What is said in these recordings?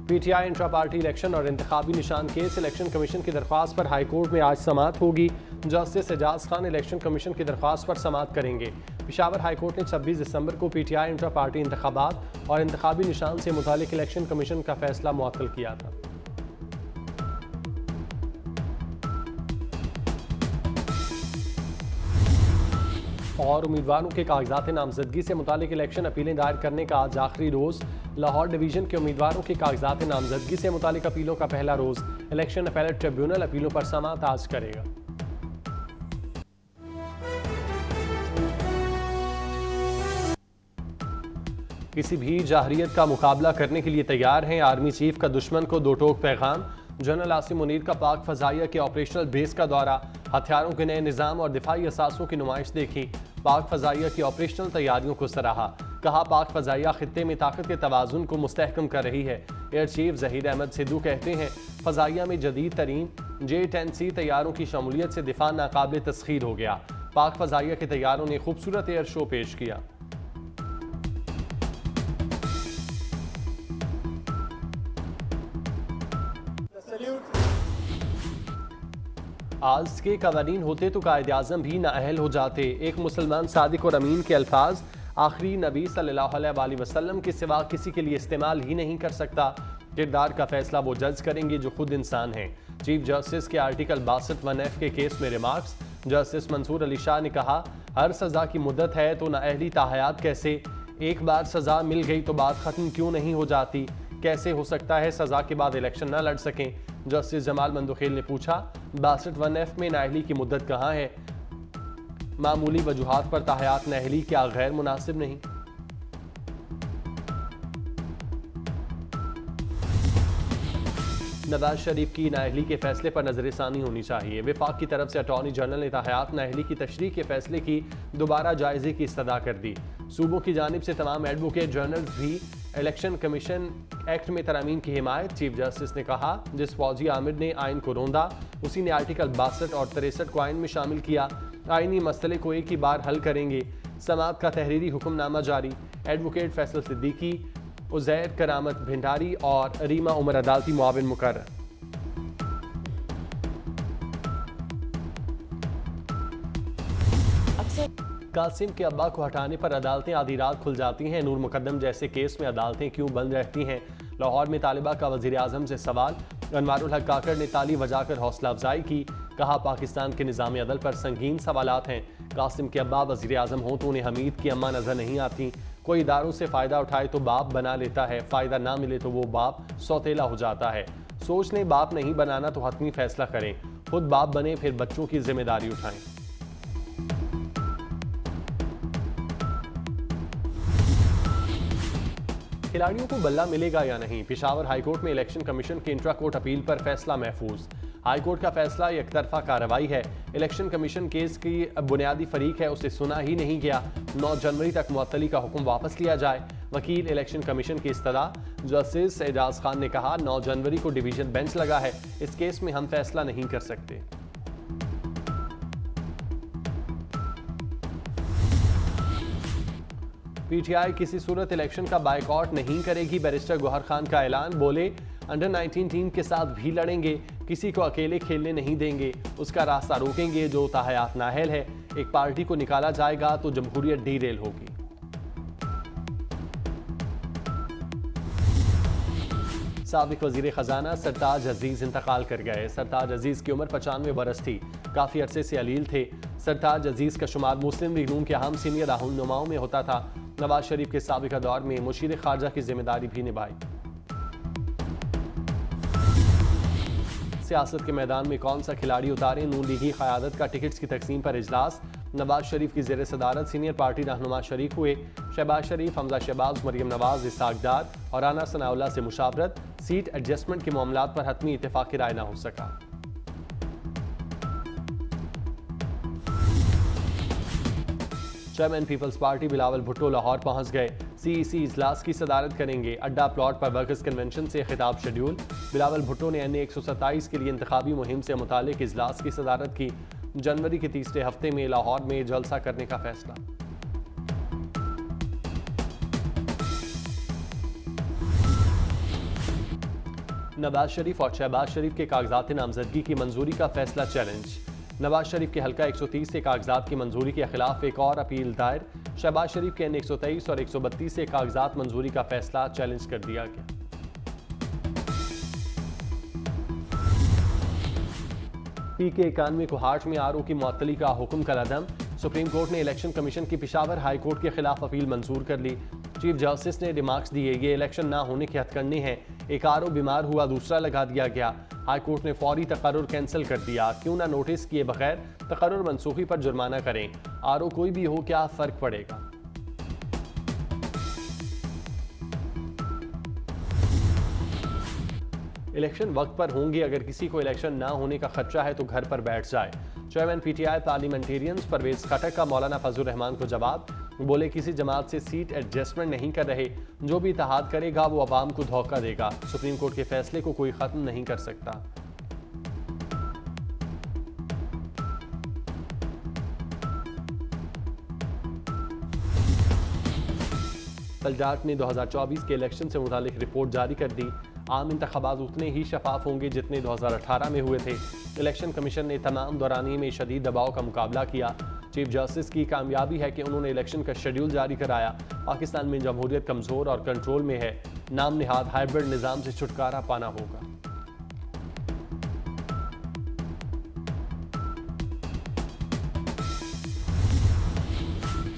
PTI intra party election और इंतखाबी निशान case election commission की दरख्वास्त पर हाई कोर्ट में आज समाअत होगी। Justice Ejaz Khan election commission की दरख्वास्त पर समाअत करेंगे। पेशावर हाई कोर्ट ने 26 दिसंबर को PTI इंट्रा पार्टी इंतखाबात और इंतखाबी निशान से मुतालिक इलेक्शन कमीशन का फैसला मुअत्तल किया था। और उम्मीदवारों के कागजात नामजदगी से मुतालिक इलेक्शन अपीलें दायर करने का आज आखिरी रोज़। लाहौर डिवीज़न के उम्मीदवारों के कागजात नामजदगी से मुतालिक अपीलों का पहला रोज़। इलेक्शन अपीलेट ट्रिब्यूनल अपीलों पर समाअत आज करेगा। किसी भी जाहरियत का मुकाबला करने के लिए तैयार हैं। आर्मी चीफ का दुश्मन को दो टोक पैगाम। जनरल आसिम मुनीर का पाक फजाइया के ऑपरेशनल बेस का दौरा। हथियारों के नए निज़ाम और दिफाई असासों की नुमाइश देखी। पाक फजाइया की ऑपरेशनल तैयारियों को सराहा। कहा पाक फजाइया खित्ते में ताकत के तवाज़ुन को मुस्तहकम कर रही है। एयर चीफ ज़हीर अहमद सिद्धू कहते हैं फजाइया में जदीद तरीन J-10C तैयारों की शमूलियत से दिफा नाकाबिल तस्खीर हो गया। पाक फजाइया के तैयारों ने खूबसूरत एयर शो पेश किया। आज के कवानीन होते तो कायद आज़म भी नाअहल हो जाते। एक मुसलमान सादिक और अमीन के अल्फाज आखिरी नबी सल्लल्लाहु अलैहि वसल्लम के सिवा किसी के लिए इस्तेमाल ही नहीं कर सकता। किरदार का फैसला वो जज करेंगे जो खुद इंसान हैं। चीफ जस्टिस के आर्टिकल 62(1)(f) के केस में रिमार्क्स। जस्टिस मंसूर अली शाह ने कहा हर सज़ा की मुद्दत है तो नाअहली ताहयात कैसे। एक बार सज़ा मिल गई तो बात ख़त्म क्यों नहीं हो जाती। कैसे हो सकता है सज़ा के बाद इलेक्शन न लड़ सकें। जस्टिस जमाल मंदुखेल ने पूछा 62(1)(f) में नाअहली की मुद्दत कहाँ है। मामूली वजूहात पर ताहयात नाअहली क्या गैर मुनासिब नहीं। नवाज शरीफ की नाअहली के फैसले पर नजरसानी होनी चाहिए। विफाक की तरफ से अटॉर्नी जनरल ने ताहयात नाअहली की तशरीह के फैसले की दोबारा जायजे की इस्तदा कर दी। सूबों की जानिब से तमाम एडवोकेट जनरल्स भी इलेक्शन कमीशन एक्ट में तरमीम की हिमायत। चीफ जस्टिस ने कहा जिस फौजी आमिर ने आइन को रोंदा उसी ने आर्टिकल 62 और 63 को आइन में शामिल किया। आइनी मसले को एक ही बार हल करेंगे। समाअत का तहरीरी हुक्मनामा जारी। एडवोकेट फैसल सिद्दीकी, उज़ैर करामत भिंडारी और रीमा उमर अदालती मुआविन मुकर्रर। कासिम के अब्बा को हटाने पर अदालतें आधी रात खुल जाती हैं। नूर मुकद्दम जैसे केस में अदालतें क्यों बंद रहती हैं। लाहौर में तालिबा का वज़ीर आज़म से सवाल। अनवारुल हक काकड़ ने ताली बजाकर हौसला अफजाई की। कहा पाकिस्तान के निज़ाम अदल पर संगीन सवालात हैं। कासिम के अब्बा वज़ीर आज़म हों तो उन्हें हमीद की अम्मा नज़र नहीं आती। कोई इदारों से फ़ायदा उठाए तो बाप बना लेता है, फ़ायदा ना मिले तो वो बाप सौतेला हो जाता है। सोच लें बाप नहीं बनाना तो हतमी फैसला करें। खुद बाप बने फिर बच्चों की जिम्मेदारी उठाएं। खिलाड़ियों को बल्ला मिलेगा या नहीं। पेशावर हाईकोर्ट में इलेक्शन कमीशन की इंट्रा कोर्ट अपील पर फैसला महफूज। हाईकोर्ट का फैसला एक तरफा कार्रवाई है। इलेक्शन कमीशन केस की बुनियादी फरीक है, उसे सुना ही नहीं गया। 9 जनवरी तक मुअत्तली का हुक्म वापस लिया जाए। वकील इलेक्शन कमीशन की इस्तदा। जस्टिस एजाज खान ने कहा 9 जनवरी को डिवीजन बेंच लगा है, इस केस में हम फैसला नहीं कर सकते। PTI किसी सूरत इलेक्शन का बायकॉट नहीं करेगी। बैरिस्टर गौहर खान का ऐलान। बोले अंडर 19 टीम के साथ भी लड़ेंगे, किसी को अकेले खेलने नहीं देंगे, उसका रास्ता रोकेंगे जो ताहयात नाअहल है। एक पार्टी को निकाला जाएगा तो जमहूरियत डीरेल होगी। साबिक वजीर खजाना सरताज अजीज इंतकाल कर गए। सरताज अजीज की उम्र 95 बरस थी। काफ़ी अरसे से अलील थे। सरताज अजीज का शुमार मुस्लिम लीग नून के अहम सीनियर रहनुमाओं में होता था। नवाज शरीफ के साबिका दौर में मुशीर खारजा की जिम्मेदारी भी निभाई। सियासत के मैदान में कौन सा खिलाड़ी उतारे। नून लीगी क़यादत का टिकट्स की तकसीम पर इजलास। नवाज शरीफ की ज़ेर सदारत सीनियर पार्टी रहनुमा शरीक हुए। शहबाज शरीफ, हमजा शहबाज, मरियम नवाज, इसाक डार और राना सनाउल्लाह से मुशावरत। सीट एडजस्टमेंट के मामलात पर हतमी इत्तेफाक राय न हो सका। चेयरमैन पीपल्स पार्टी बिलावल भुट्टो लाहौर पहुंच गए। CEC इजलास की सदारत करेंगे। अड्डा प्लॉट पर वर्कर्स कन्वेंशन से खिताब शेड्यूल। बिलावल भुट्टो ने NA 127 के लिए इंतखाबी मुहिम से मुतालिक इजलास की सदारत की। जनवरी के तीसरे हफ्ते में लाहौर में जलसा करने का फैसला। नवाज शरीफ और शहबाज शरीफ के कागजात नामजदगी की मंजूरी का फैसला चैलेंज। नवाज शरीफ के हल्का 130 से कागजात की मंजूरी के खिलाफ एक और अपील दायर। शहबाज शरीफ के 123 और 132 से कागजात मंजूरी का फैसला चैलेंज कर दिया गया। PK91 को हाट में RO की मुअत्तली का हुक्म का अदम। सुप्रीम कोर्ट ने इलेक्शन कमीशन की पेशावर हाई कोर्ट के खिलाफ अपील मंजूर कर ली। चीफ जस्टिस ने रिमार्क्स दिए, ये इलेक्शन ना होने के हथकंडे हैं। एक RO बीमार हुआ, दूसरा लगा दिया गया। हाई कोर्ट ने फौरी तकर्रुर कैंसिल कर दिया। क्यों ना नोटिस किए बगैर तकर्रुर मनसूखी पर जुर्माना करें। RO कोई भी हो, क्या फर्क पड़ेगा। इलेक्शन वक्त पर होंगे, अगर किसी को इलेक्शन ना होने का खदशा है तो घर पर बैठ जाए। चेयरमैन PTI पार्लियामेंटेरियंस परवेज खटक का मौलाना फजलुर रहमान को जवाब। बोले, किसी जमात से सीट एडजस्टमेंट नहीं कर रहे, जो भी इत्तेहाद करेगा वो अवाम को धोखा देगा। सुप्रीम कोर्ट के फैसले को कोई खत्म नहीं कर सकता। तलजाट ने 2024 के इलेक्शन से मुतालिक रिपोर्ट जारी कर दी। आम इंतखाबात उतने ही शफाफ होंगे जितने 2018 में हुए थे। इलेक्शन कमीशन ने तमाम दौरानी में शदीद दबाव का मुकाबला किया। चीफ जस्टिस की कामयाबी है कि उन्होंने इलेक्शन का शेड्यूल जारी कराया। पाकिस्तान में जमहूरियत कमज़ोर और कंट्रोल में है। नाम निहाद हाइब्रिड निज़ाम से छुटकारा पाना होगा।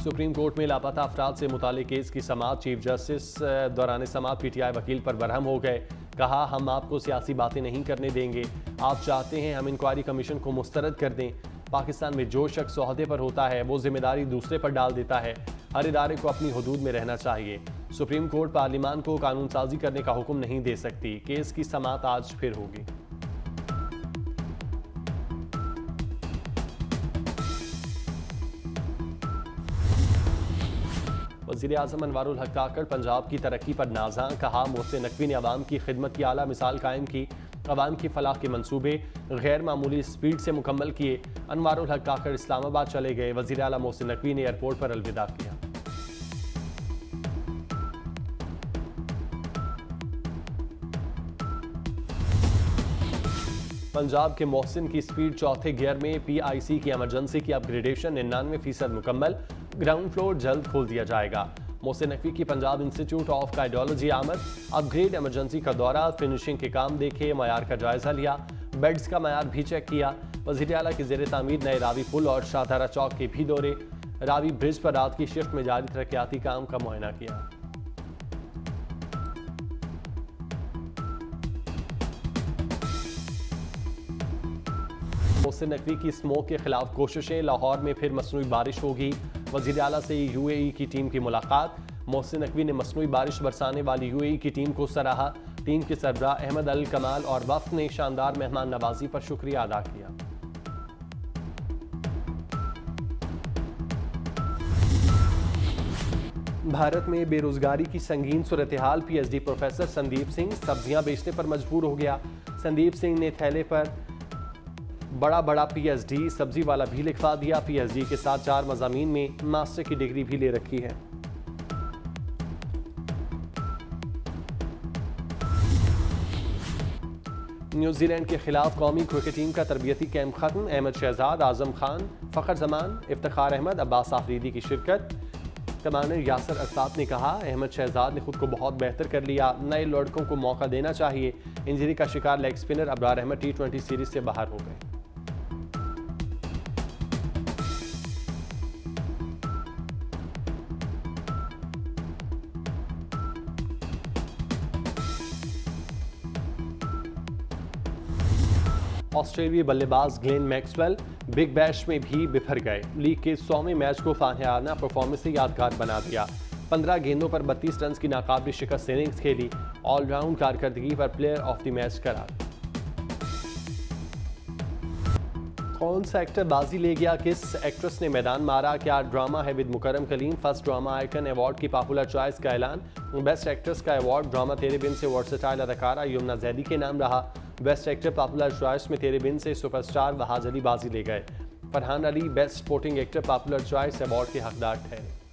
सुप्रीम कोर्ट में लापता अफराद से मुतालिक केस की समाअत। चीफ जस्टिस दौरान समाअत PTI वकील पर बरहम हो गए। कहा, हम आपको सियासी बातें नहीं करने देंगे। आप चाहते हैं हम इंक्वायरी कमीशन को मुस्तरद कर दें। पाकिस्तान में जो शख्स ओहदे पर होता है वो जिम्मेदारी दूसरे पर डाल देता है। हर इदारे को अपनी हदूद में रहना चाहिए। सुप्रीम कोर्ट पार्लियामान को कानून साजी करने का हुक्म नहीं दे सकती। केस की समाअत आज फिर होगी। वज़ीर-ए-आज़म अनवारुल हक काकड़ पंजाब की तरक्की पर नाज़ां। कहा, मोहसिन नकवी ने अवाम की खिदमत की आला मिसाल कायम की। अवाम की फलाह के मंसूबे गैर मामूली स्पीड से मुकम्मल किए। अनवारुल हक काकड़ इस्लामाबाद चले गए। वज़ीर आला मोहसिन नकवी ने एयरपोर्ट पर अलविदा किया। पंजाब के मोहसिन की स्पीड चौथे गियर में। PIC की एमरजेंसी की अपग्रेडेशन 99% मुकम्मल। ग्राउंड फ्लोर जल्द खोल दिया जाएगा। मोहसिन नकवी की पंजाब इंस्टीट्यूट ऑफ कार्डियोलॉजी आमद। अपग्रेड एमरजेंसी का दौरा, फिनिशिंग के काम देखे, मयार का जायजा लिया, बेड्स का मयार भी चेक किया। वज़ीर आला की ज़ेर तामीर नए रावी पुल और शाहदारा चौक के भी दौरे। रावी ब्रिज पर रात की शिफ्ट में जारी तरक्याती काम का मुआयना किया। मोहसिन नकवी की स्मोक के खिलाफ कोशिशें। लाहौर में फिर मसनूई बारिश होगी। वज़ीर आला से UAE की टीम की मुलाकात। मोहसिन नकवी ने मसनूई बारिश बरसाने वाली UAE की टीम को सराहा। टीम के सरबराह अहमद अल कमाल और वफ़द ने शानदार मेहमान नवाजी पर शुक्रिया अदा किया। भारत में बेरोजगारी की संगीन सूरत-ए-हाल। PhD प्रोफेसर संदीप सिंह सब्जियां बेचने पर मजबूर हो गया। संदीप सिंह ने थैले पर बड़ा PhD सब्जी वाला भी लिखवा दिया। PhD के साथ 4 मज़ामीन में मास्टर की डिग्री भी ले रखी है। न्यूजीलैंड के खिलाफ कौमी क्रिकेट टीम का तरबियती कैंप खत्म। अहमद शहजाद, आजम खान, फ़खर जमान, इफ्तिखार अहमद, अब्बास आफरीदी की शिरकत। कमांडर यासर अरफात ने कहा, अहमद शहजाद ने खुद को बहुत बेहतर कर लिया। नए लड़कों को मौका देना चाहिए। इंजरी का शिकार leg spinner Abrar Ahmed T20 series से बाहर हो गए। ऑस्ट्रेलियाई बल्लेबाज ग्लेन मैक्सवेल बिग बैश में भी बिफर गए। लीग के 100वें मैच को फानहाना परफॉर्मेंस से यादगार बना दिया। 15 गेंदों पर 32 रन की नाकाबिल शिकस्त इनिंग्स खेली। ऑलराउंड कारकर्दगी पर प्लेयर ऑफ द मैच करार। कौन सा एक्टर बाजी ले गया, किस एक्ट्रेस ने मैदान मारा, क्या ड्रामा है with Mukarram Kaleem. First drama icon award की पॉपुलर चॉइस का ऐलान। बेस्ट एक्ट्रेस का अवार्ड ड्रामा तेरे बिन से वर्सेटाइल अदाकारा यमुना जैदी के नाम रहा। बेस्ट एक्टर पॉपुलर चॉइस में तेरे बिन से सुपरस्टार वहाज अली बाजी ले गए। Farhan Ali best supporting actor popular choice award के हकदार ठहरे।